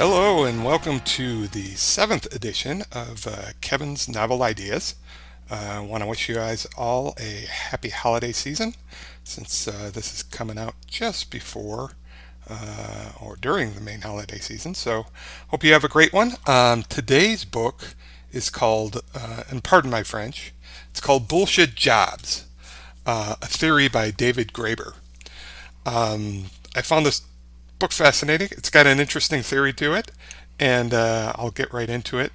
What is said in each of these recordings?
Hello, and welcome to the seventh edition of Kevin's Novel Ideas. I want to wish you guys all a happy holiday season since this is coming out just before or during the main holiday season. So, hope you have a great one. Today's book is called, and pardon my French, it's called Bullshit Jobs, a theory by David Graeber. I found this book fascinating. It's got an interesting theory to it, and I'll get right into it.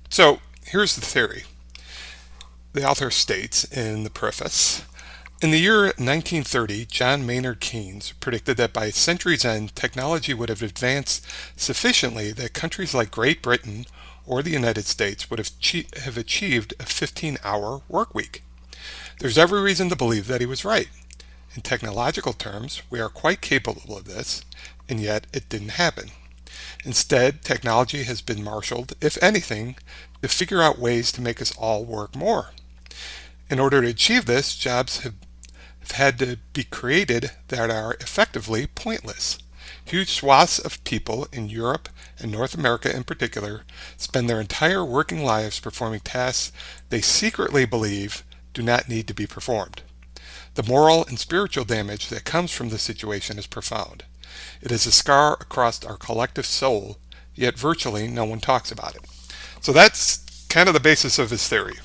So here's the theory. The author states in the preface, in the year 1930, John Maynard Keynes predicted that by century's end, technology would have advanced sufficiently that countries like Great Britain or the United States would have achieved a 15-hour work week. There's every reason to believe that he was right. In technological terms, we are quite capable of this, and yet it didn't happen. Instead, technology has been marshaled, if anything, to figure out ways to make us all work more. In order to achieve this, jobs have had to be created that are effectively pointless. Huge swaths of people in Europe and North America in particular spend their entire working lives performing tasks they secretly believe do not need to be performed. The moral and spiritual damage that comes from this situation is profound. It is a scar across our collective soul, yet virtually no one talks about it. So that's kind of the basis of his theory,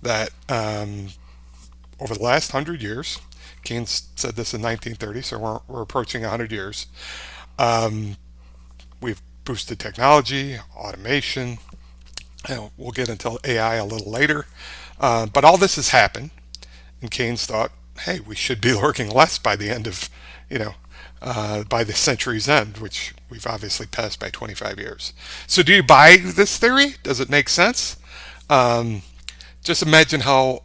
that over the last 100 years, Keynes said this in 1930, so we're approaching 100 years, we've boosted technology, automation. We'll get into AI a little later. But all this has happened, and Keynes thought, hey, we should be working less by the end of, by the century's end, which we've obviously passed by 25 years. So do you buy this theory? Does it make sense? Just imagine how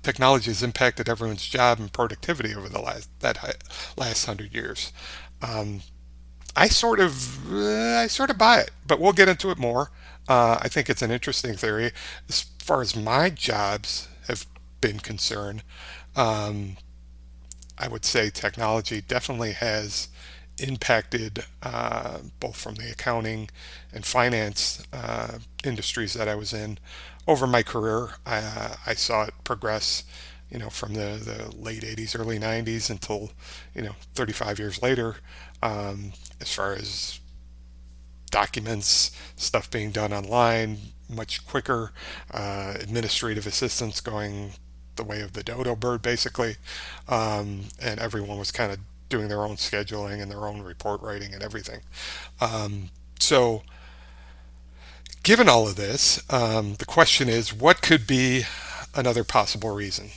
technology has impacted everyone's job and productivity over the last 100 years. I sort of buy it, but we'll get into it more. I think it's an interesting theory. As far as my jobs have been concerned, I would say technology definitely has impacted both from the accounting and finance industries that I was in over my career. I saw it progress, from the late 80s, early 90s until, 35 years later, as far as documents, stuff being done online, much quicker, administrative assistants going the way of the dodo bird, basically, and everyone was kind of doing their own scheduling and their own report writing and everything. So, given all of this, the question is, what could be another possible reason?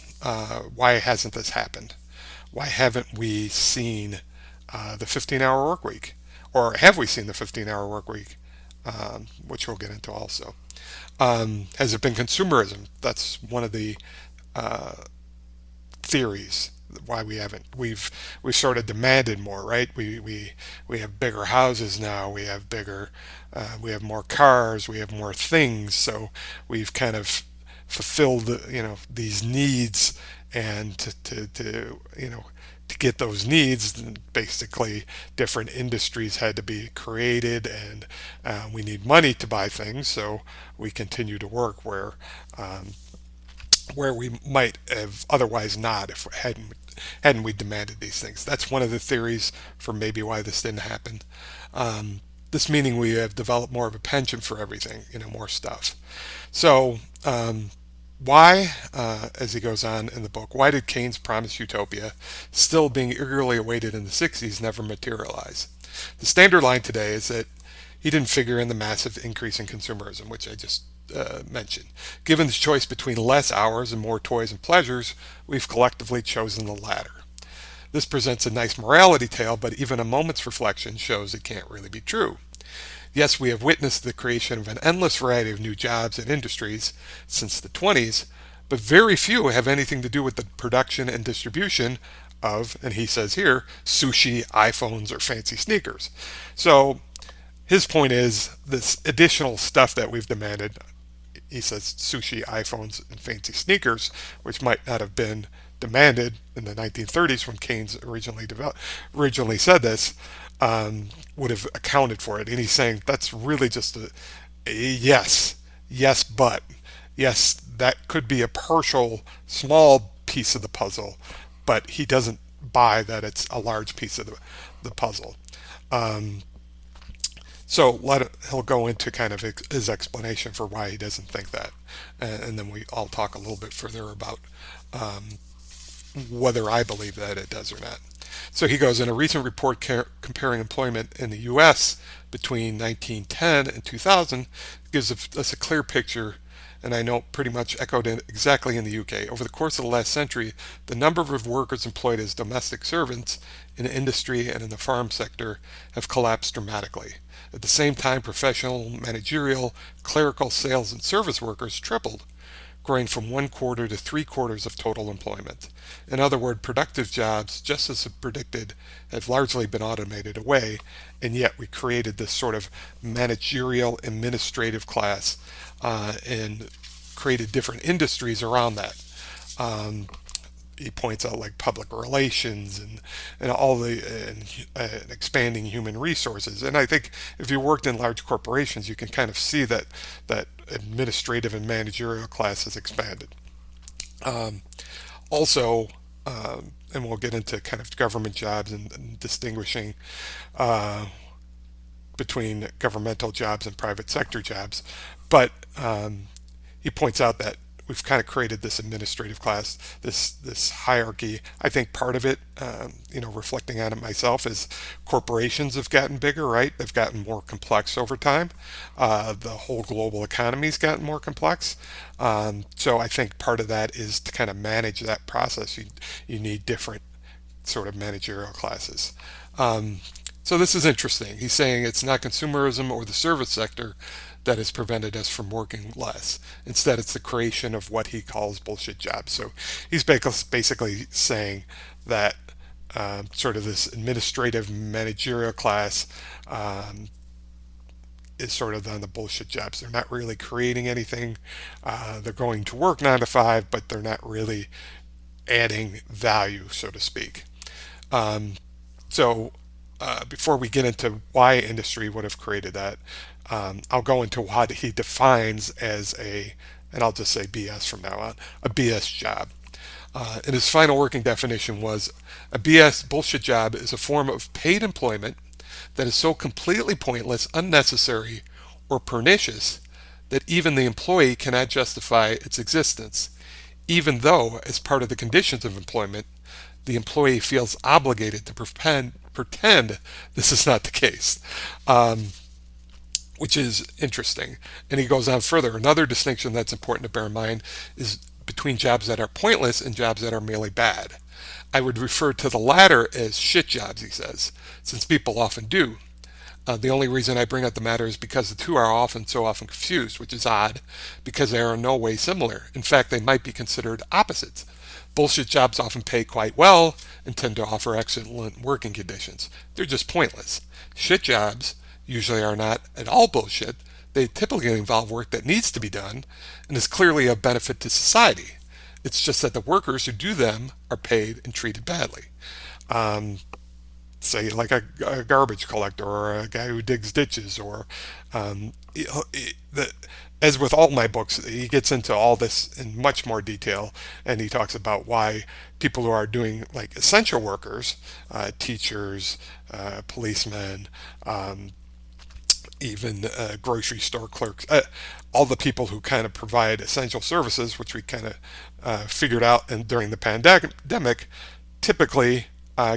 Why hasn't this happened? Why haven't we seen the 15-hour work week? Or have we seen the 15-hour work week? Which we'll get into also. Has it been consumerism? That's one of the theories why we haven't. We've sort of demanded more, right? We have bigger houses now. We have more cars. We have more things. So we've kind of fulfilled these needs, and to get those needs, basically different industries had to be created, and we need money to buy things, so we continue to work where we might have otherwise not if hadn't we demanded these things. That's one of the theories for maybe why this didn't happen. This meaning we have developed more of a penchant for everything, more stuff. So why, as he goes on in the book, why did Keynes promise utopia, still being eagerly awaited in the 60s, never materialize? The standard line today is that he didn't figure in the massive increase in consumerism, which I just mentioned. Given the choice between less hours and more toys and pleasures, we've collectively chosen the latter. This presents a nice morality tale, but even a moment's reflection shows it can't really be true. Yes, we have witnessed the creation of an endless variety of new jobs and industries since the 20s, but very few have anything to do with the production and distribution of, and he says here, sushi, iPhones, or fancy sneakers. So his point is this additional stuff that we've demanded. He says sushi, iPhones, and fancy sneakers, which might not have been demanded in the 1930s when Keynes originally said this, would have accounted for it. And he's saying that's really just a yes, yes, but yes, that could be a partial, small piece of the puzzle, but he doesn't buy that it's a large piece of the puzzle. Um, he'll go into kind of his explanation for why he doesn't think that, and then I'll talk a little bit further about um, whether I believe that it does or not. So he goes, in a recent report comparing employment in the U.S. between 1910 and 2000, gives us a clear picture, and I know pretty much echoed exactly in the UK. Over the course of the last century, the number of workers employed as domestic servants in industry and in the farm sector have collapsed dramatically. At the same time, professional, managerial, clerical, sales, and service workers tripled, growing from 1/4 to 3/4 of total employment. In other words, productive jobs, just as predicted, have largely been automated away, and yet we created this sort of managerial administrative class and created different industries around that. Um, he points out like public relations and all the and expanding human resources. And I think if you worked in large corporations, you can kind of see that administrative and managerial class has expanded. Um, Also, and we'll get into kind of government jobs and distinguishing uh, between governmental jobs and private sector jobs. But he points out that we've kind of created this administrative class, this hierarchy. I think part of it, reflecting on it myself, is corporations have gotten bigger, right? They've gotten more complex over time. The whole global economy's gotten more complex. So I think part of that is to kind of manage that process. You need different sort of managerial classes. Um, so this is interesting. He's saying it's not consumerism or the service sector that has prevented us from working less. Instead, it's the creation of what he calls bullshit jobs. So he's basically saying that sort of this administrative managerial class is sort of on the bullshit jobs. They're not really creating anything. They're going to work 9 to 5, but they're not really adding value, so to speak. Um, so before we get into why industry would have created that, I'll go into what he defines as and I'll just say BS from now on, a BS job. And his final working definition was a BS bullshit job is a form of paid employment that is so completely pointless, unnecessary, or pernicious that even the employee cannot justify its existence, even though, as part of the conditions of employment, the employee feels obligated to pretend this is not the case, which is interesting. And he goes on further. Another distinction that's important to bear in mind is between jobs that are pointless and jobs that are merely bad. I would refer to the latter as shit jobs, he says, since people often do. The only reason I bring up the matter is because the two are so often confused, which is odd, because they are in no way similar. In fact, they might be considered opposites. Bullshit jobs often pay quite well and tend to offer excellent working conditions. They're just pointless. Shit jobs usually are not at all bullshit. They typically involve work that needs to be done and is clearly of benefit to society. It's just that the workers who do them are paid and treated badly. Um, Say like a garbage collector or a guy who digs ditches or um, the, as with all my books, he gets into all this in much more detail, and he talks about why people who are doing like essential workers, teachers, policemen, even grocery store clerks, all the people who kind of provide essential services, which we kind of figured out during the pandemic, typically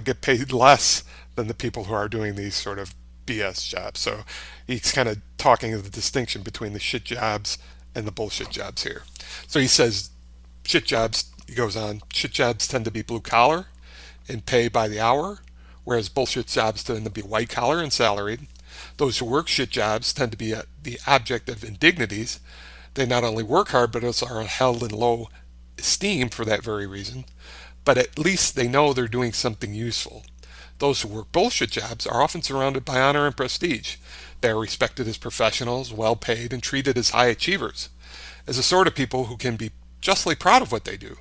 get paid less than the people who are doing these sort of BS jobs. So he's kind of talking of the distinction between the shit jobs and the bullshit jobs here. So he says shit jobs, he goes on, shit jobs tend to be blue collar and pay by the hour, whereas bullshit jobs tend to be white collar and salaried. Those who work shit jobs tend to be the object of indignities. They not only work hard, but also are held in low esteem for that very reason. But at least they know they're doing something useful. Those who work bullshit jobs are often surrounded by honor and prestige. They are respected as professionals, well paid, and treated as high achievers, as the sort of people who can be justly proud of what they do.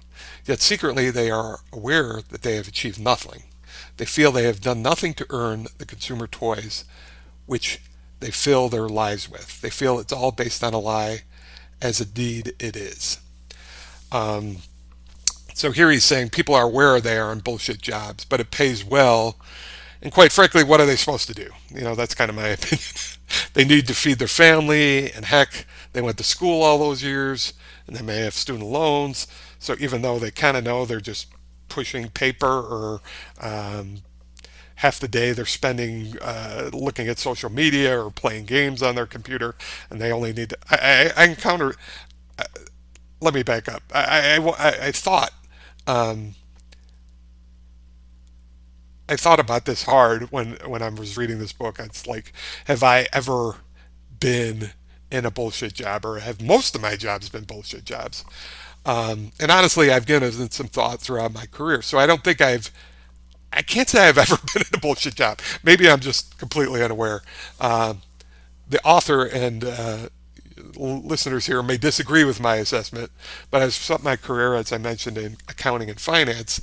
Yet secretly they are aware that they have achieved nothing. They feel they have done nothing to earn the consumer toys which they fill their lives with. They feel it's all based on a lie, as indeed it is. Um, so here he's saying people are aware they are in bullshit jobs, but it pays well. And quite frankly, what are they supposed to do? That's kind of my opinion. They need to feed their family, and heck, they went to school all those years, and they may have student loans. So even though they kind of know they're just pushing paper, or half the day they're spending looking at social media or playing games on their computer, and they only need to. I encounter. Let me back up. I thought. Um, I thought about this hard when I was reading this book. It's like, have I ever been in a bullshit job, or have most of my jobs been bullshit jobs? And honestly, I've given it some thought throughout my career. So I can't say I've ever been in a bullshit job. Maybe I'm just completely unaware. The author and listeners here may disagree with my assessment, but I've spent my career, as I mentioned, in accounting and finance,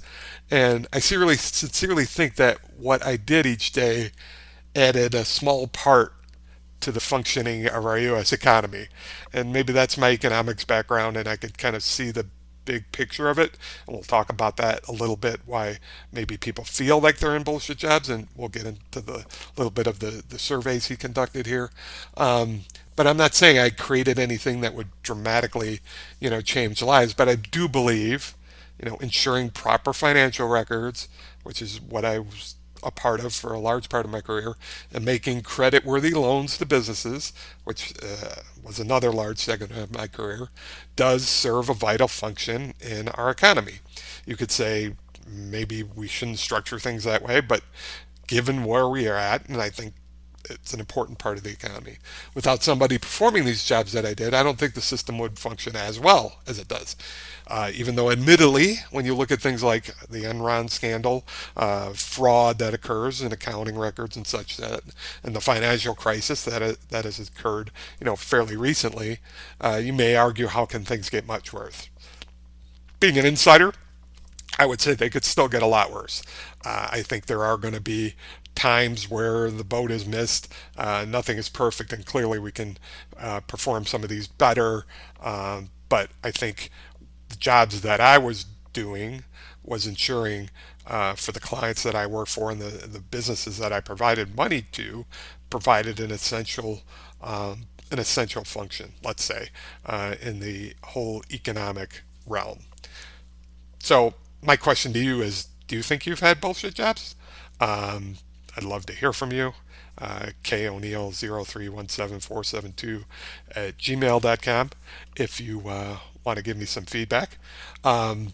and I sincerely think that what I did each day added a small part to the functioning of our U.S. economy. And maybe that's my economics background, and I could kind of see the big picture of it. And we'll talk about that a little bit, why maybe people feel like they're in bullshit jobs, and we'll get into the little bit of the surveys he conducted here. But I'm not saying I created anything that would dramatically, change lives. But I do believe, ensuring proper financial records, which is what I was a part of for a large part of my career, and making credit-worthy loans to businesses, which was another large segment of my career, does serve a vital function in our economy. You could say maybe we shouldn't structure things that way, but given where we are at, and I think it's an important part of the economy. Without somebody performing these jobs that I did, I don't think the system would function as well as it does. Even though, admittedly, when you look at things like the Enron scandal, fraud that occurs in accounting records and such, and the financial crisis that has occurred, fairly recently, you may argue, how can things get much worse? Being an insider, I would say they could still get a lot worse. I think there are going to be times where the boat is missed. Nothing is perfect, and clearly we can perform some of these better. But I think the jobs that I was doing was ensuring, for the clients that I worked for and the businesses that I provided money to, provided an essential function, let's say, in the whole economic realm. So my question to you is, do you think you've had bullshit jobs? Um, I'd love to hear from you. KO'Neill0317472 at gmail.com if you want to give me some feedback. Um,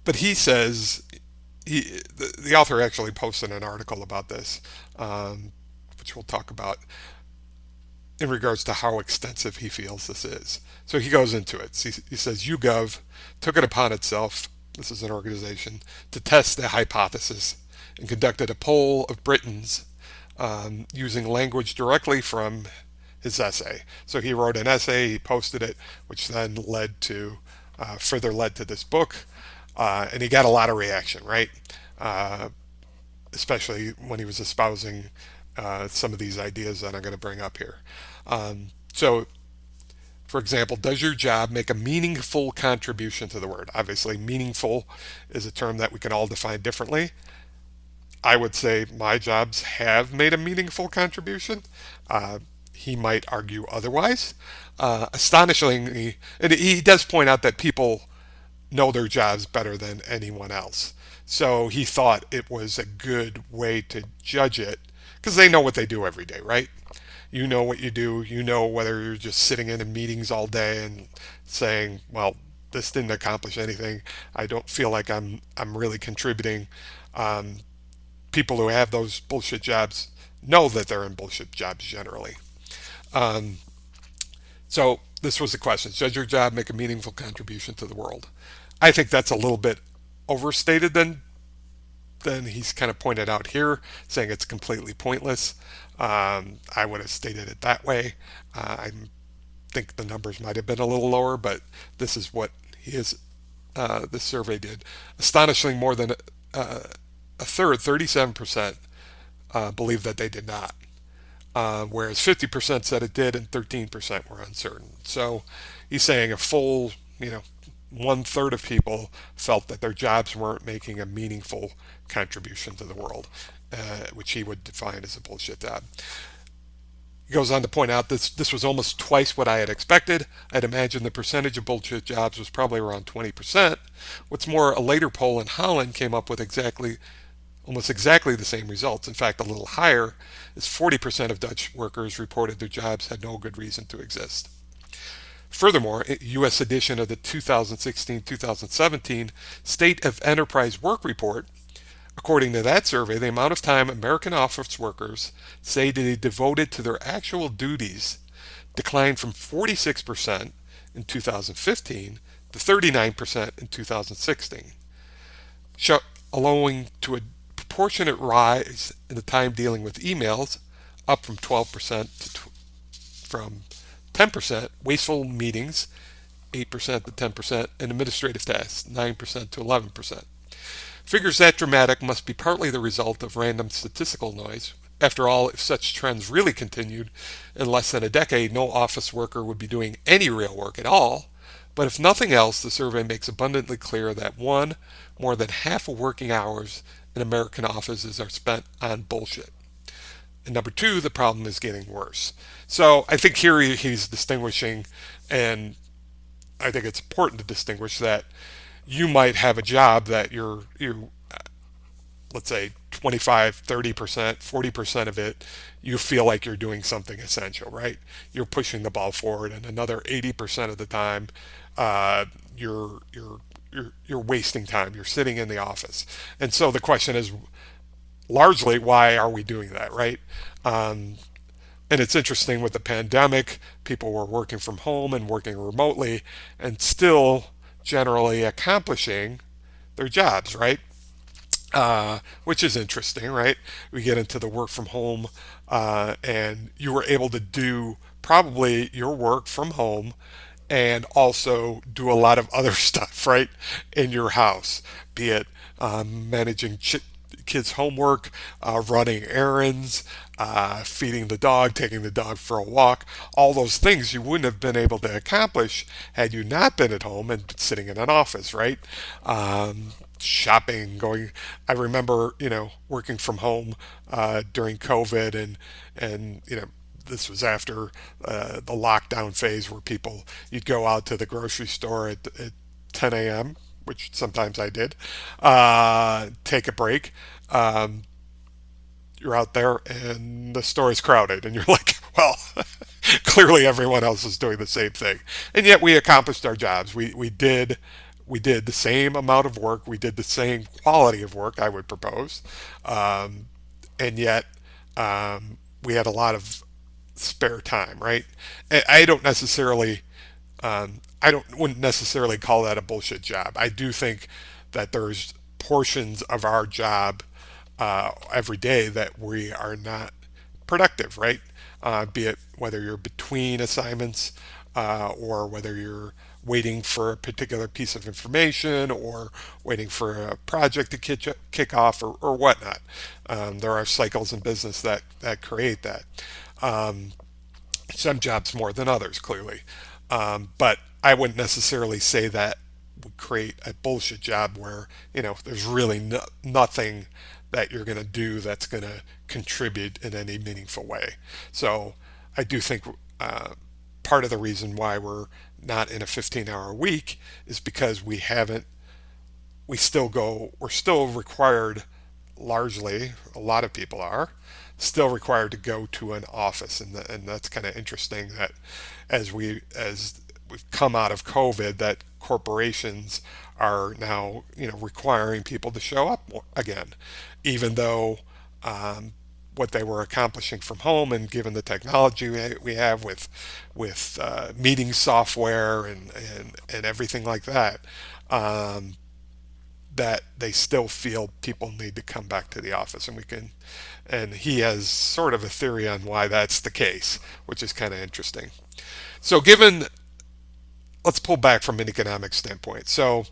but he says, the author actually posted an article about this, which we'll talk about in regards to how extensive he feels this is. So he goes into it. He says, YouGov took it upon itself, this is an organization, to test the hypothesis and conducted a poll of Britons using language directly from his essay. So he wrote an essay, he posted it, which then further led to this book. And he got a lot of reaction, right? Uh, Especially when he was espousing some of these ideas that I'm going to bring up here. So, for example, does your job make a meaningful contribution to the world? Obviously, meaningful is a term that we can all define differently. I would say my jobs have made a meaningful contribution. He might argue otherwise. Astonishingly, and he does point out that people know their jobs better than anyone else. So he thought it was a good way to judge it because they know what they do every day, right? You know what you do. You know whether you're just sitting in meetings all day and saying, "Well, this didn't accomplish anything. I don't feel like I'm really contributing." Um, People who have those bullshit jobs know that they're in bullshit jobs generally. Um, so this was the question: does your job make a meaningful contribution to the world? I think that's a little bit overstated than he's kind of pointed out here, saying it's completely pointless. I would have stated it that way. I'm think the numbers might have been a little lower, but this is what this survey did. Astonishingly, more than a third, 37%, believe that they did not, whereas 50% said it did and 13% were uncertain. So he's saying a full, one third of people felt that their jobs weren't making a meaningful contribution to the world, which he would define as a bullshit job. He goes on to point out this was almost twice what I had expected. I'd imagined the percentage of bullshit jobs was probably around 20%. What's more, a later poll in Holland came up with almost exactly the same results. In fact, a little higher, as 40% of Dutch workers reported their jobs had no good reason to exist. Furthermore, a U.S. edition of the 2016-2017 State of Enterprise Work Report, according to that survey, the amount of time American office workers say they devoted to their actual duties declined from 46% in 2015 to 39% in 2016, allowing to a proportionate rise in the time dealing with emails, up from 12% from 10%, wasteful meetings, 8% to 10%, and administrative tasks, 9% to 11%. Figures that dramatic must be partly the result of random statistical noise. After all, if such trends really continued, in less than a decade, no office worker would be doing any real work at all. But if nothing else, the survey makes abundantly clear that one, more than half of working hours in American offices are spent on bullshit. And number two, the problem is getting worse. So I think here he's distinguishing, and I think it's important to distinguish that you might have a job that you let's say 25, 30%, 40% of it, you feel like you're doing something essential, right? You're pushing the ball forward, and another 80% of the time, you're wasting time. You're sitting in the office, and so the question is largely why are we doing that, right? And it's interesting with the pandemic, people were working from home and working remotely, and still generally accomplishing their jobs, right? Which is interesting, right? We get into the work from home, and you were able to do probably your work from home and also do a lot of other stuff, right, in your house, be it managing kids' homework, running errands, feeding the dog, taking the dog for a walk, all those things you wouldn't have been able to accomplish had you not been at home and sitting in an office, right? Shopping, going. I remember, working from home during COVID, and this was after the lockdown phase where you'd go out to the grocery store at 10 a.m., which sometimes I did, take a break. Um, you're out there and the store is crowded, and you're like, well, clearly everyone else is doing the same thing, and yet we accomplished our jobs. We did the same amount of work. We did the same quality of work, I would propose, um, and yet we had a lot of spare time, right? I don't necessarily, I don't wouldn't necessarily call that a bullshit job. I do think that there's portions of our job every day that we are not productive, right? Be it whether you're between assignments, or whether you're waiting for a particular piece of information or waiting for a project to kick off, or whatnot. There are cycles in business that create that. Um, some jobs more than others, clearly. But I wouldn't necessarily say that would create a bullshit job where, there's really nothing that you're going to do that's going to contribute in any meaningful way. So I do think part of the reason why we're not in a 15-hour week is because we're still required, largely, a lot of people are still required to go to an office, and that's kind of interesting that as we've come out of COVID, that corporations are now requiring people to show up again, even though what they were accomplishing from home, and given the technology we have with meeting software and everything like that, um, that they still feel people need to come back to the office, and he has sort of a theory on why that's the case, which is kind of interesting. So let's pull back from an economic standpoint. So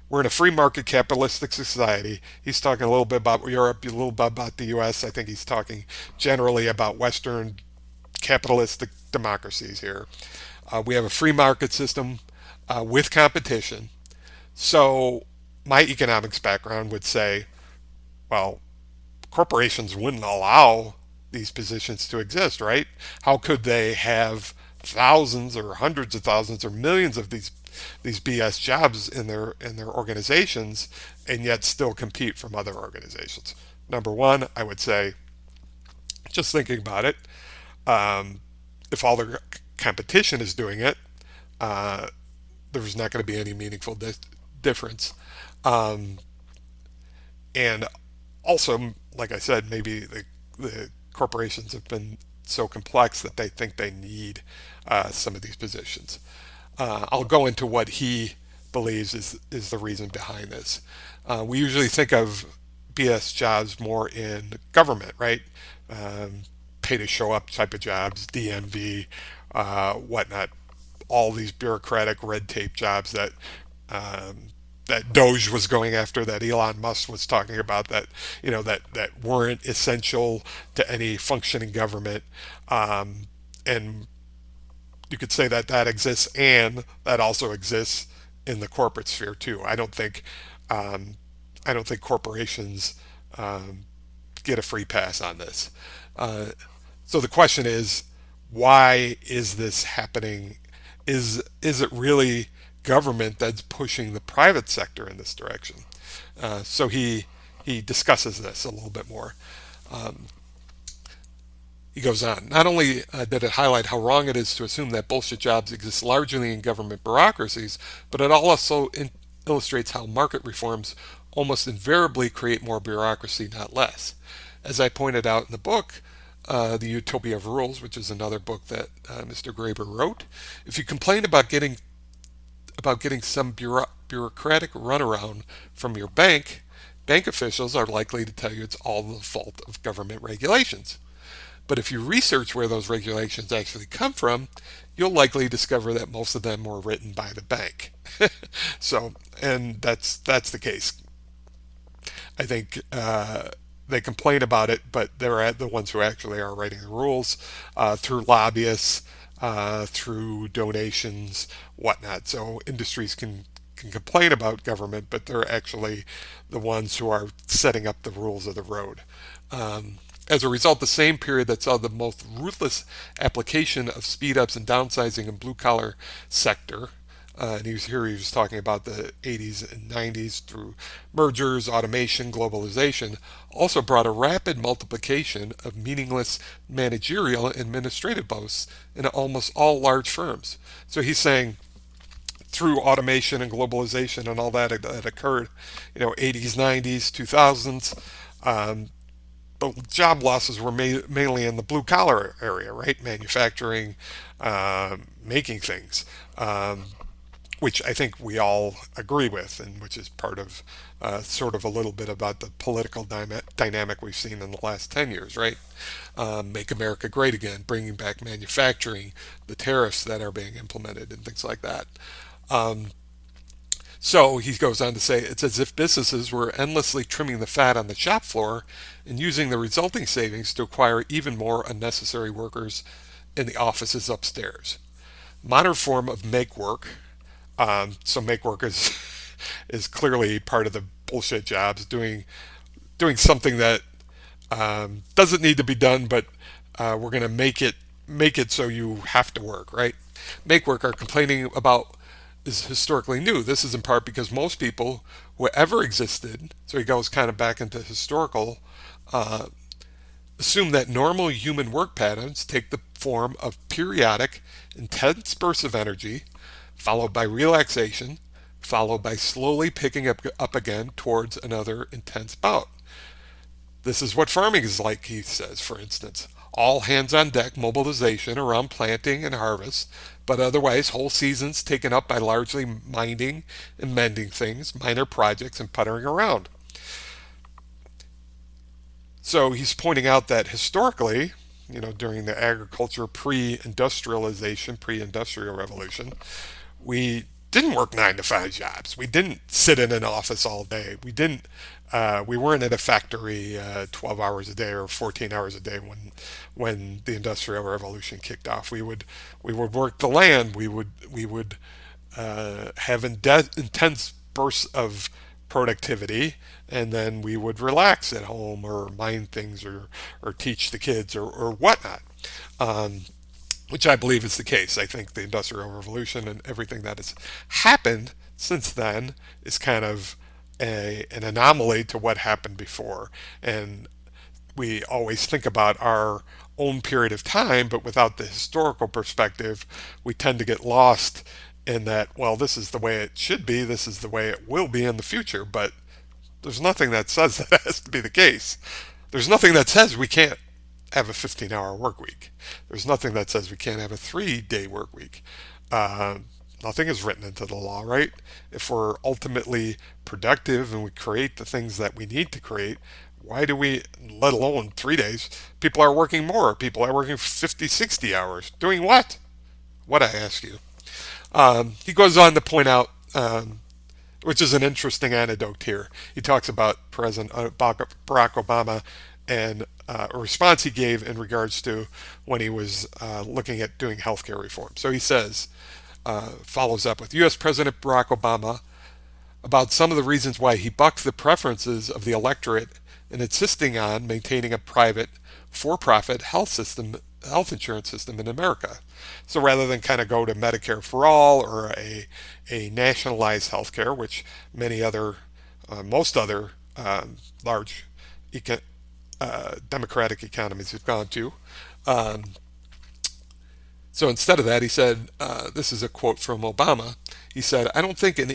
we're in a free market capitalistic society. He's talking a little bit about Europe, a little bit about the US. I think he's talking generally about Western capitalistic democracies here. We have a free market system with competition. So my economics background would say, well, corporations wouldn't allow these positions to exist, right? How could they have thousands or hundreds of thousands or millions of these BS jobs in their organizations and yet still compete from other organizations? Number one, I would say, just thinking about it, if all the competition is doing it, uh, there's not going to be any meaningful difference. Um, and also, like I said, maybe the corporations have been so complex that they think they need some of these positions. I'll go into what he believes is the reason behind this. We usually think of BS jobs more in government, right? Um, Pay to show up type of jobs, DMV, whatnot. All these bureaucratic red tape jobs um, that Doge was going after, that Elon Musk was talking about, that that weren't essential to any functioning government, and you could say that that exists, and that also exists in the corporate sphere too. Um, I don't think corporations um, get a free pass on this. Uh, so the question is, why is this happening? Is it really government that's pushing the private sector in this direction? So he discusses this a little bit more. Um, he goes on. Not only did it highlight how wrong it is to assume that bullshit jobs exist largely in government bureaucracies, but it also illustrates how market reforms almost invariably create more bureaucracy, not less. As I pointed out in the book, The Utopia of Rules, which is another book that Mr. Graeber wrote, if you complain about getting some bureaucratic runaround from your bank officials are likely to tell you it's all the fault of government regulations. But if you research where those regulations actually come from, you'll likely discover that most of them were written by the bank. So, and that's the case. I think they complain about it, but they're the ones who actually are writing the rules through lobbyists, through donations, whatnot. So industries can complain about government, but they're actually the ones who are setting up the rules of the road. As a result, the same period that saw the most ruthless application of speed ups and downsizing in blue collar sector, and he was talking about the 80s and 90s through mergers, automation, globalization, also brought a rapid multiplication of meaningless managerial and administrative posts in almost all large firms. So he's saying through automation and globalization and all that occurred, 80s, 90s, 2000s, the job losses were mainly in the blue collar area, right? Manufacturing, making things, which I think we all agree with, and which is part of sort of a little bit about the political dynamic we've seen in the last 10 years, right? Make America great again, bringing back manufacturing, the tariffs that are being implemented, and things like that. Um, so he goes on to say it's as if businesses were endlessly trimming the fat on the shop floor and using the resulting savings to acquire even more unnecessary workers in the offices upstairs. Modern form of make work. So make work is clearly part of the bullshit jobs, doing something that doesn't need to be done, but we're going to make it so you have to work, right? Make work are complaining about is historically new. This is in part because most people who ever existed, so he goes kind of back into historical, uh, assume that normal human work patterns take the form of periodic, intense bursts of energy, followed by relaxation, followed by slowly picking up again towards another intense bout. This is what farming is like, he says, for instance. all hands on deck mobilization around planting and harvest, but otherwise whole seasons taken up by largely minding and mending things, minor projects, and puttering around. So he's pointing out that historically, during the agriculture pre-industrialization, pre-industrial revolution, we didn't work 9 to 5 jobs. We didn't sit in an office all day. We didn't. We weren't at a factory 12 hours a day or 14 hours a day when the industrial revolution kicked off. We would work the land. We would have intense bursts of productivity, and then we would relax at home or mind things or teach the kids or whatnot. Um, which I believe is the case. I think the Industrial Revolution and everything that has happened since then is kind of an anomaly to what happened before. And we always think about our own period of time, but without the historical perspective, we tend to get lost in that, well, this is the way it should be, this is the way it will be in the future, but there's nothing that says that has to be the case. There's nothing that says we can't have a 15-hour work week. There's nothing that says we can't have a 3-day work week. Uh, Nothing is written into the law, right? If we're ultimately productive and we create the things that we need to create, why do we, let alone 3 days, people are working more. People are working 50, 60 hours. Doing what? What, I ask you? He goes on to point out, which is an interesting anecdote here. He talks about President Barack Obama and a response he gave in regards to when he was looking at doing healthcare reform. So he says, follows up with U.S. President Barack Obama about some of the reasons why he bucked the preferences of the electorate in insisting on maintaining a private, for-profit health insurance system in America. So rather than kind of go to Medicare for all or a nationalized healthcare, which most other large democratic economies have gone to. Um, so instead of that, he said, this is a quote from Obama. He said, I don't think in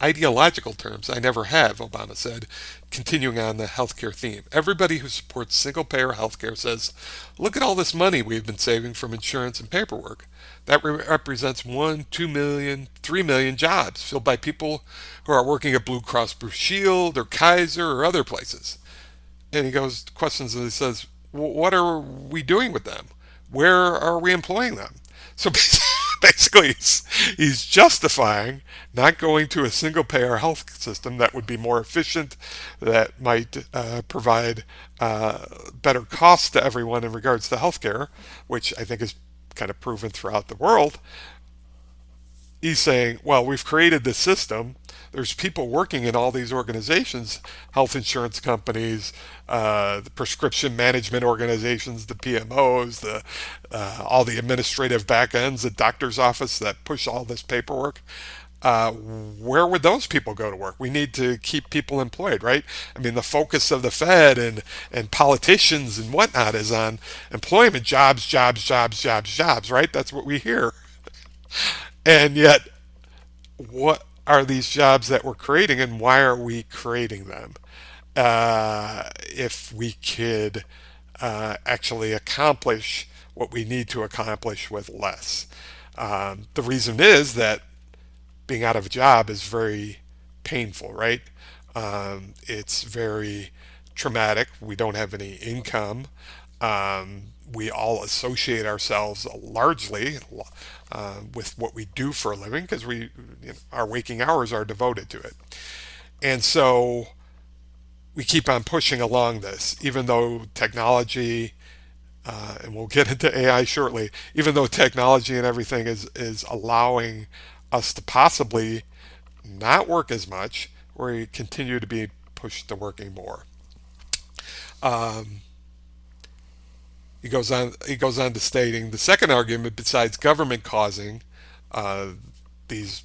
ideological terms, I never have, Obama said, continuing on the healthcare theme. Everybody who supports single payer healthcare says, look at all this money we've been saving from insurance and paperwork. That represents 1, 2 million, 3 million jobs filled by people who are working at Blue Cross Blue Shield or Kaiser or other places. And he goes, questions, and he says, what are we doing with them? Where are we employing them? So basically, he's justifying not going to a single payer health system that would be more efficient, that might provide better costs to everyone in regards to healthcare, which I think is kind of proven throughout the world. He's saying, well, we've created this system. There's people working in all these organizations, health insurance companies, the prescription management organizations, the PMOs, all the administrative back ends, the doctor's office that push all this paperwork. Where would those people go to work? We need to keep people employed, right? I mean, the focus of the Fed and politicians and whatnot is on employment, jobs, jobs, jobs, jobs, jobs, right? That's what we hear. And yet, what are these jobs that we're creating and why are we creating them? If we could actually accomplish what we need to accomplish with less. The reason is that being out of a job is very painful, right? It's very traumatic. We don't have any income. We all associate ourselves largely with what we do for a living because our waking hours are devoted to it. And so we keep on pushing along this, even though technology, and we'll get into AI shortly, even though technology and everything is allowing us to possibly not work as much, we continue to be pushed to working more. Um, he goes on. He goes on to stating the second argument, besides government causing uh, these,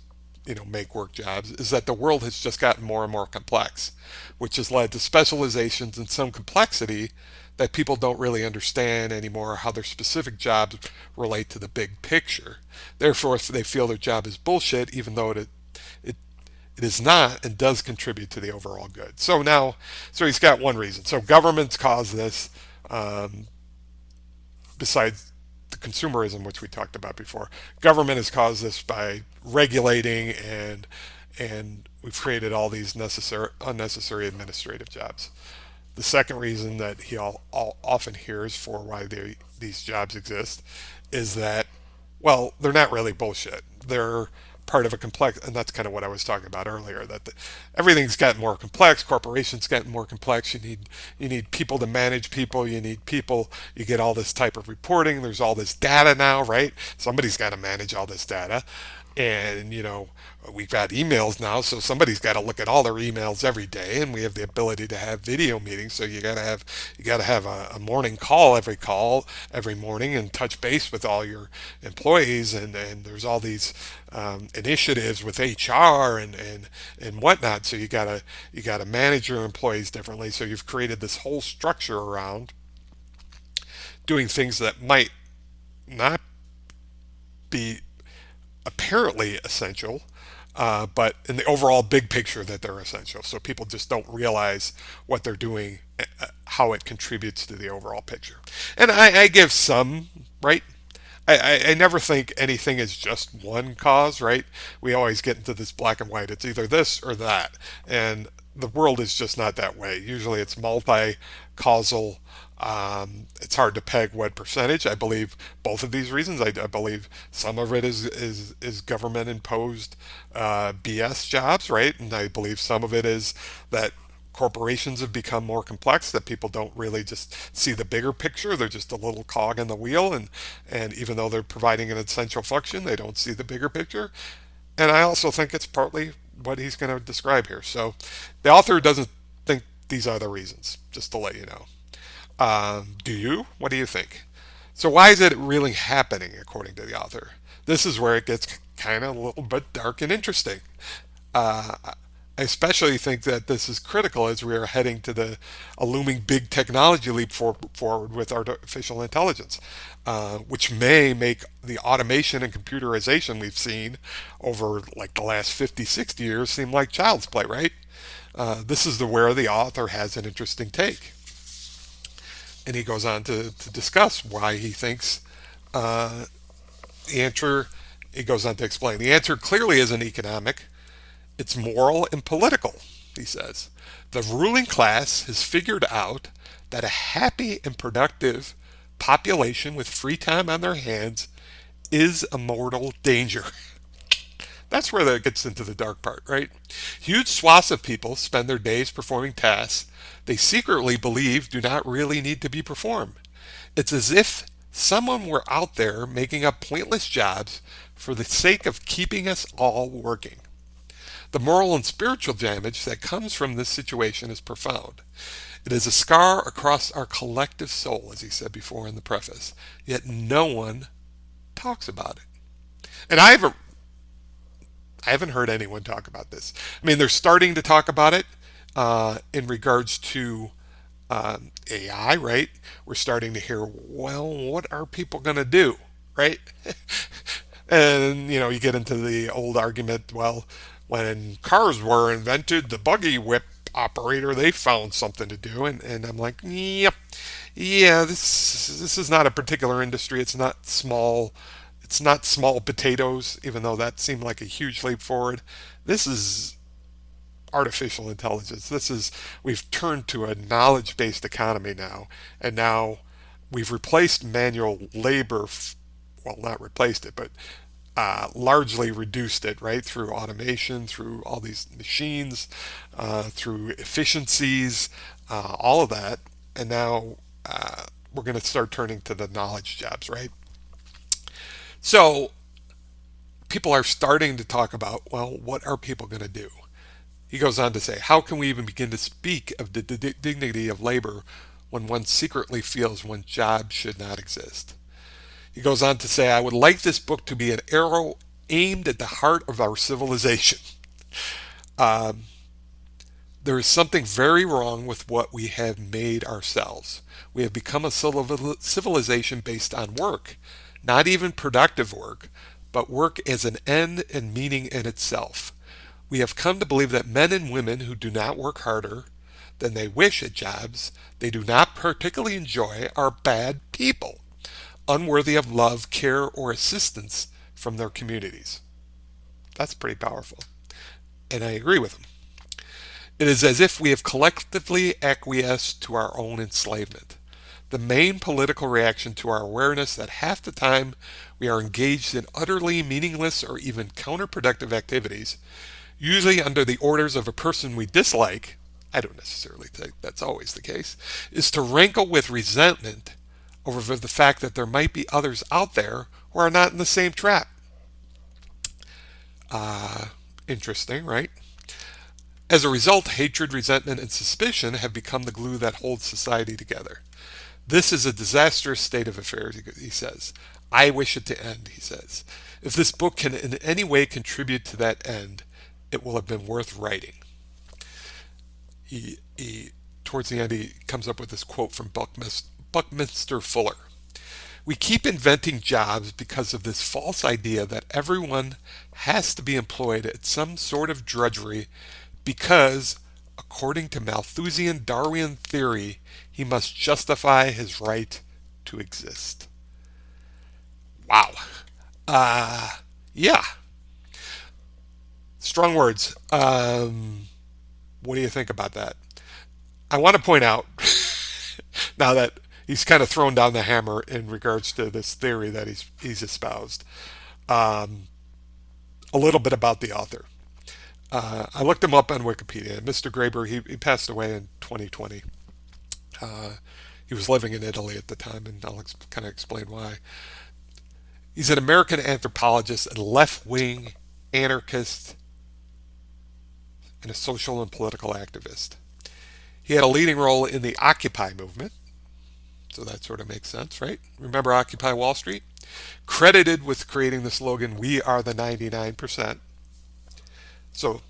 make work jobs, is that the world has just gotten more and more complex, which has led to specializations and some complexity that people don't really understand anymore how their specific jobs relate to the big picture. Therefore, if they feel their job is bullshit, even though it it is not and does contribute to the overall good. So he's got one reason. So governments cause this. Um, besides the consumerism, which we talked about before. Government has caused this by regulating, and we've created all these unnecessary administrative jobs. The second reason that he often hears for why these jobs exist is that, well, they're not really bullshit. They're part of a complex, and that's kind of what I was talking about earlier. That everything's gotten more complex. Corporations getting more complex. You need people to manage people. You need people. You get all this type of reporting. There's all this data now, right? Somebody's got to manage all this data, and we've got emails now, so somebody's got to look at all their emails every day, and we have the ability to have video meetings. So you got to have a morning call every morning and touch base with all your employees, and there's all these initiatives with HR and whatnot. So you got to manage your employees differently. So you've created this whole structure around doing things that might not be apparently essential, but in the overall big picture that they're essential. So people just don't realize what they're doing, how it contributes to the overall picture. And I give some, right? I never think anything is just one cause, right? We always get into this black and white. It's either this or that. And the world is just not that way. Usually it's multi-causal. It's hard to peg what percentage. I believe both of these reasons. I believe some of it is government imposed BS jobs, right? And I believe some of it is that corporations have become more complex, that people don't really just see the bigger picture. They're just a little cog in the wheel, and even though they're providing an essential function, they don't see the bigger picture. And I also think it's partly what he's going to describe here. So the author doesn't think these are the reasons, just to let you know. Do you? What do you think? So why is it really happening, according to the author? This is where it gets kind of a little bit dark and interesting. I especially think that this is critical as we are heading to a looming big technology leap forward with artificial intelligence, which may make the automation and computerization we've seen over like the last 50, 60 years seem like child's play, right? This is where the author has an interesting take. And he goes on to discuss why he thinks the answer, he goes on to explain, the answer clearly isn't economic, it's moral and political, he says. The ruling class has figured out that a happy and productive population with free time on their hands is a mortal danger. That's where that gets into the dark part, right? Huge swaths of people spend their days performing tasks they secretly believe do not really need to be performed. It's as if someone were out there making up pointless jobs for the sake of keeping us all working. The moral and spiritual damage that comes from this situation is profound. It is a scar across our collective soul, as he said before in the preface, yet no one talks about it. And I haven't heard anyone talk about this. I mean, they're starting to talk about it in regards to AI, right? We're starting to hear, well, what are people going to do, right? And, you get into the old argument, well, when cars were invented, the buggy whip operator, they found something to do. And I'm like, yep, yeah, this is not a particular industry. It's not small. It's not small potatoes, even though that seemed like a huge leap forward. This is artificial intelligence. We've turned to a knowledge-based economy now, and now we've replaced manual labor, well, not replaced it, but largely reduced it, right, through automation, through all these machines, through efficiencies, all of that, and now we're going to start turning to the knowledge jobs, right? So people are starting to talk about, well, what are people going to do? He goes on to say, how can we even begin to speak of the dignity of labor when one secretly feels one's job should not exist? He goes on to say, I would like this book to be an arrow aimed at the heart of our civilization. There is something very wrong with what we have made ourselves. We have become a civilization based on work, not even productive work, but work as an end and meaning in itself. We have come to believe that men and women who do not work harder than they wish at jobs they do not particularly enjoy are bad people. unworthy of love, care, or assistance from their communities. That's pretty powerful. And I agree with him. It is as if we have collectively acquiesced to our own enslavement. The main political reaction to our awareness that half the time we are engaged in utterly meaningless or even counterproductive activities, usually under the orders of a person we dislike, I don't necessarily think that's always the case, is to rankle with resentment over the fact that there might be others out there who are not in the same trap. Interesting, right? As a result, hatred, resentment, and suspicion have become the glue that holds society together. This is a disastrous state of affairs, he says. I wish it to end, he says. If this book can in any way contribute to that end, it will have been worth writing. Towards the end, he comes up with this quote from Buckminster Fuller. We keep inventing jobs because of this false idea that everyone has to be employed at some sort of drudgery because, according to Malthusian Darwinian theory, he must justify his right to exist. Wow. Yeah. Strong words. What do you think about that? I want to point out, now that he's kind of thrown down the hammer in regards to this theory that he's espoused, um, a little bit about the author. I looked him up on Wikipedia. Mr. Graeber, he passed away in 2020. Uh, he was living in Italy at the time, and I'll kind of explain why. He's an American anthropologist and left-wing anarchist and a social and political activist. He had a leading role in the Occupy movement, so that sort of makes sense, right? Remember Occupy Wall Street? Credited with creating the slogan, "We are the 99%." So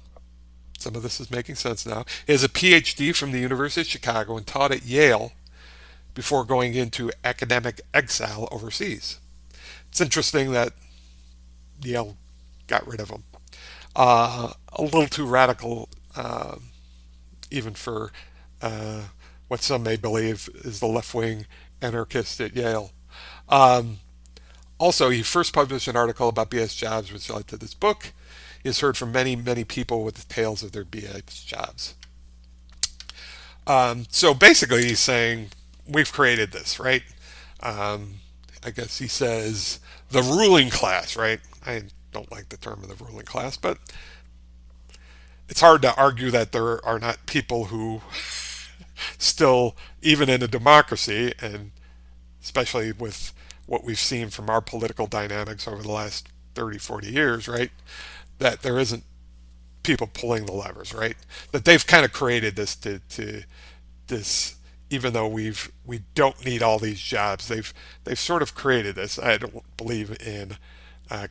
some of this is making sense now. He has a PhD from the University of Chicago and taught at Yale before going into academic exile overseas. It's interesting that Yale got rid of him. A little too radical, even for uh, what some may believe is the left wing anarchist at Yale. Um, Also, he first published an article about BS jobs, which led to this book. He has heard from many, many people with the tales of their BS jobs. So basically, he's saying we've created this, right? Um, I guess he says the ruling class, right? I don't like the term of the ruling class, but it's hard to argue that there are not people who still, even in a democracy, and especially with what we've seen from our political dynamics over the last 30, 40 years, right? That there isn't people pulling the levers, right? That they've kind of created this to this, even though we don't need all these jobs, they've sort of created this. I don't believe in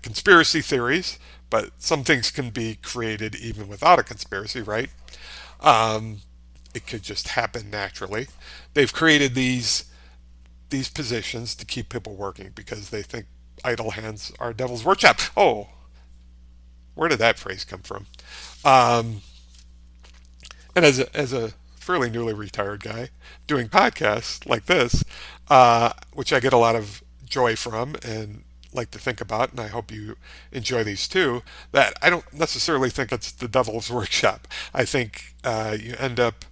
conspiracy theories, but some things can be created even without a conspiracy, right? Um, it could just happen naturally. They've created these positions to keep people working because they think idle hands are devil's workshop. Oh, where did that phrase come from? Um, and as a fairly newly retired guy doing podcasts like this, which I get a lot of joy from and like to think about, and I hope you enjoy these too, that I don't necessarily think it's the devil's workshop. I think you end up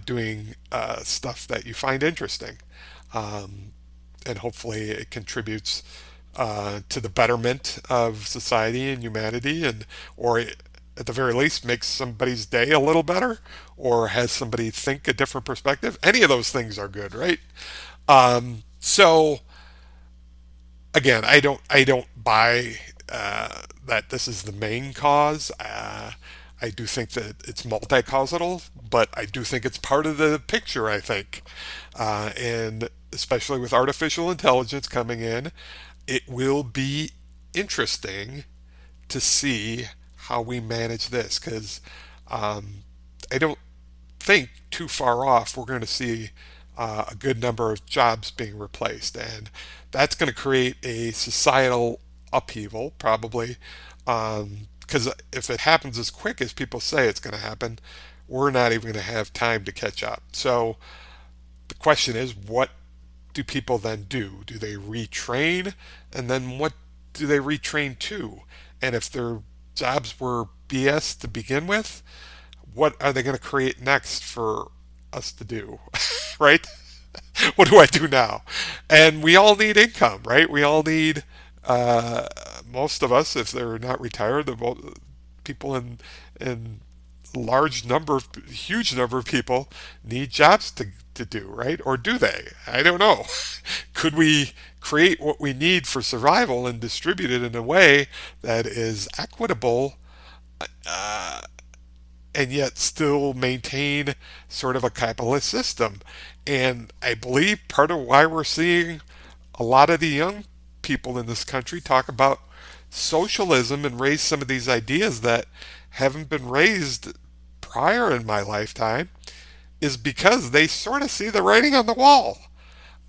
doing stuff that you find interesting. Um, and hopefully it contributes to the betterment of society and humanity, and or at the very least makes somebody's day a little better, or has somebody think a different perspective. Any of those things are good, right? So again, I don't buy that this is the main cause. I do think that it's multi-causal, but I do think it's part of the picture. I think, and especially with artificial intelligence coming in, it will be interesting to see how we manage this because I don't think too far off we're going to see a good number of jobs being replaced, and that's going to create a societal upheaval probably because if it happens as quick as people say it's going to happen, we're not even going to have time to catch up. So the question is, what do people then do? Do they retrain? And then what do they retrain to? And if their jobs were BS to begin with, what are they going to create next for us to do? Right? What do I do now? And we all need income, right? We all need, uh, most of us, if they're not retired, the people in large number, huge number of people need jobs to do, right? Or do they? I don't know. Could we create what we need for survival and distribute it in a way that is equitable, uh, and yet still maintain sort of a capitalist system? And I believe part of why we're seeing a lot of the young people in this country talk about socialism and raise some of these ideas that haven't been raised prior in my lifetime is because they sort of see the writing on the wall.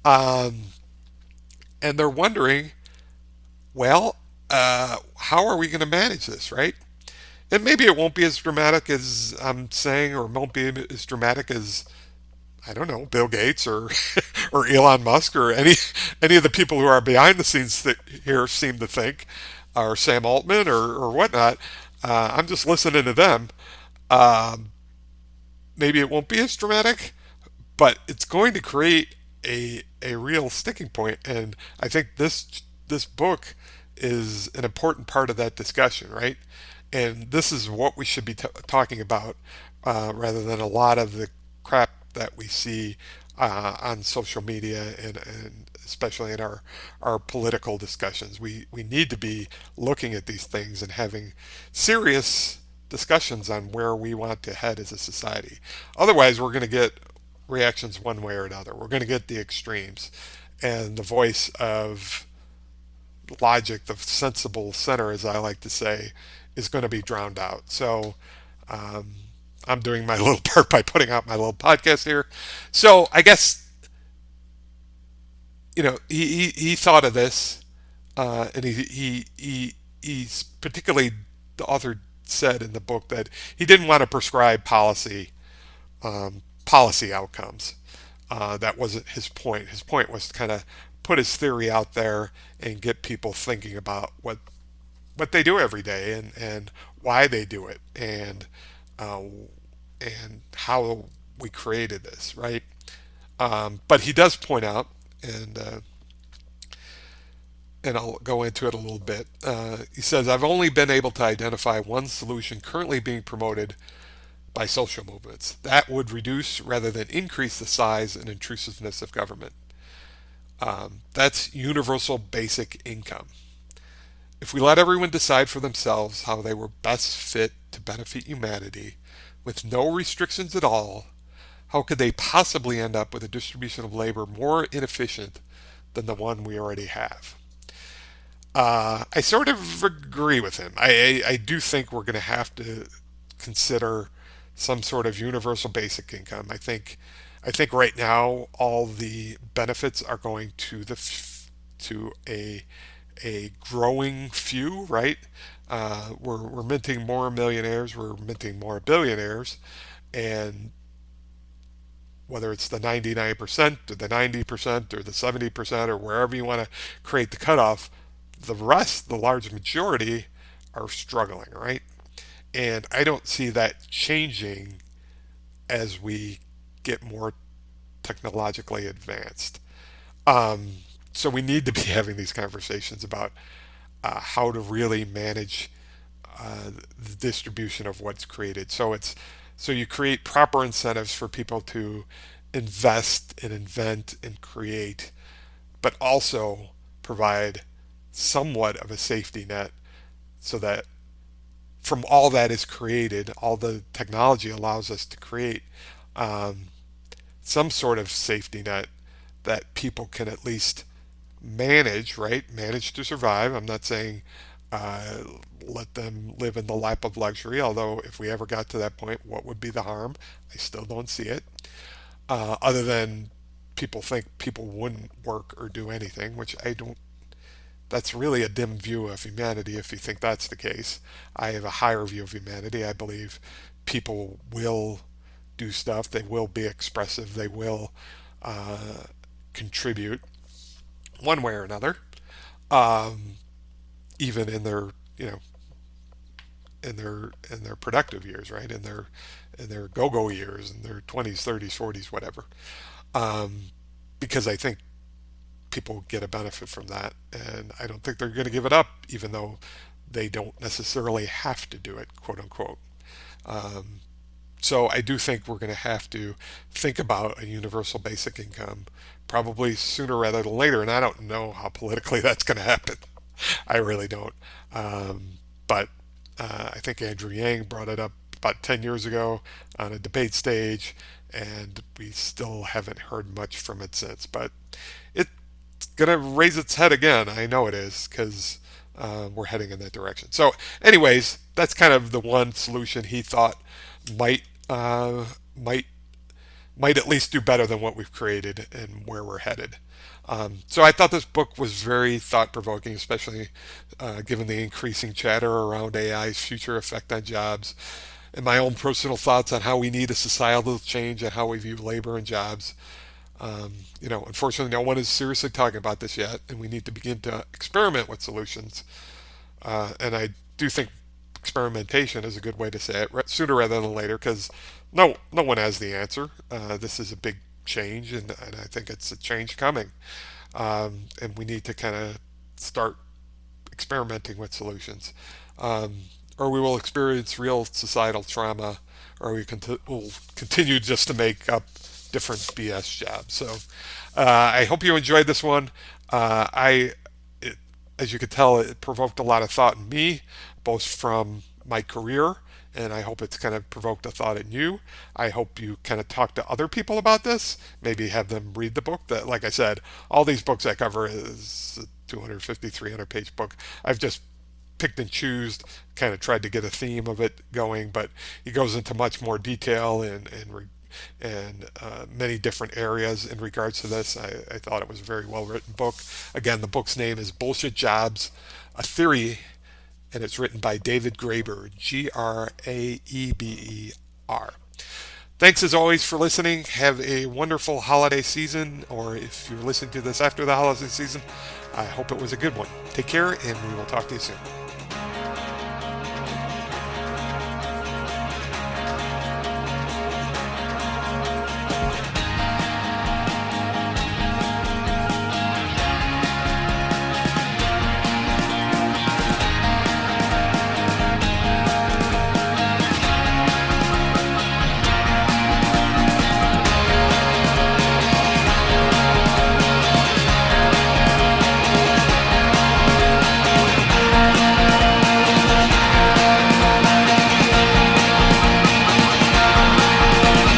Um, and they're wondering, well, how are we going to manage this, right? And maybe it won't be as dramatic as I'm saying, or it won't be as dramatic as, I don't know, Bill Gates or or Elon Musk or any of the people who are behind the scenes that here seem to think, or Sam Altman or whatnot. I'm just listening to them. Um, Maybe it won't be as dramatic, but it's going to create a real sticking point. And I think this book is an important part of that discussion, right? And this is what we should be talking about, rather than a lot of the crap that we see on social media, and especially in our political discussions. We need to be looking at these things and having serious discussions on where we want to head as a society. Otherwise, we're going to get reactions one way or another. We're going to get the extremes, and the voice of logic, the sensible center, as I like to say, is going to be drowned out. So um, I'm doing my little part by putting out my little podcast here. So I guess, he thought of this, and he's particularly, the author said in the book that he didn't want to prescribe policy outcomes. That wasn't his point. His point was to kind of put his theory out there and get people thinking about what they do every day, and why they do it, uh, and how we created this, right? But he does point out, and I'll go into it a little bit. He says, I've only been able to identify one solution currently being promoted by social movements. That would reduce rather than increase the size and intrusiveness of government. That's universal basic income. If we let everyone decide for themselves how they were best fit to benefit humanity, with no restrictions at all, how could they possibly end up with a distribution of labor more inefficient than the one we already have? I sort of agree with him. I do think we're going to have to consider some sort of universal basic income. I think right now all the benefits are going to to a growing few, right? We're minting more millionaires, we're minting more billionaires, and whether it's the 99% or the 90% or the 70% or wherever you want to create the cutoff, the rest, the large majority, are struggling, right? And I don't see that changing as we get more technologically advanced. Um, so we need to be having these conversations about how to really manage the distribution of what's created. So you create proper incentives for people to invest and invent and create, but also provide somewhat of a safety net so that from all that is created, all the technology allows us to create um, some sort of safety net that people can at least manage, right? Manage to survive. I'm not saying uh, let them live in the lap of luxury, although if we ever got to that point, what would be the harm? I still don't see it. Other than people think people wouldn't work or do anything, which I don't. That's really a dim view of humanity if you think that's the case. I have a higher view of humanity. I believe people will do stuff, they will be expressive, they will uh, contribute one way or another, um, even in their you know in their productive years, right? In their go-go years, in their 20s, 30s, 40s, whatever. Um, because I think people get a benefit from that, and I don't think they're going to give it up, even though they don't necessarily have to do it, quote unquote. Um, so I do think we're going to have to think about a universal basic income probably sooner rather than later, and I don't know how politically that's going to happen. I really don't. Um, but I think Andrew Yang brought it up about 10 years ago on a debate stage, and we still haven't heard much from it since. But it's going to raise its head again. I know it is, because we're heading in that direction. So, anyways, that's kind of the one solution he thought might uh, might might at least do better than what we've created and where we're headed. So I thought this book was very thought provoking, especially given the increasing chatter around AI's future effect on jobs, and my own personal thoughts on how we need a societal change and how we view labor and jobs. Unfortunately, no one is seriously talking about this yet, and we need to begin to experiment with solutions. And I do think experimentation is a good way to say it, sooner rather than later, because no one has the answer. This is a big change, and I think it's a change coming. And we need to kind of start experimenting with solutions. Um, or we will experience real societal trauma, or will continue just to make up different BS jobs. So I hope you enjoyed this one. It, as you could tell, it provoked a lot of thought in me, both from my career, and I hope it's kind of provoked a thought in you. I hope you kind of talk to other people about this, maybe have them read the book. That, like I said, all these books I cover is a 250, 300 page book. I've just picked and choose, kind of tried to get a theme of it going, but he goes into much more detail and many different areas in regards to this. I thought it was a very well written book. Again, the book's name is Bullshit Jobs, a Theory, and it's written by David Graeber, Graeber. Thanks as always for listening. Have a wonderful holiday season, or if you're listening to this after the holiday season, I hope it was a good one. Take care, and we will talk to you soon.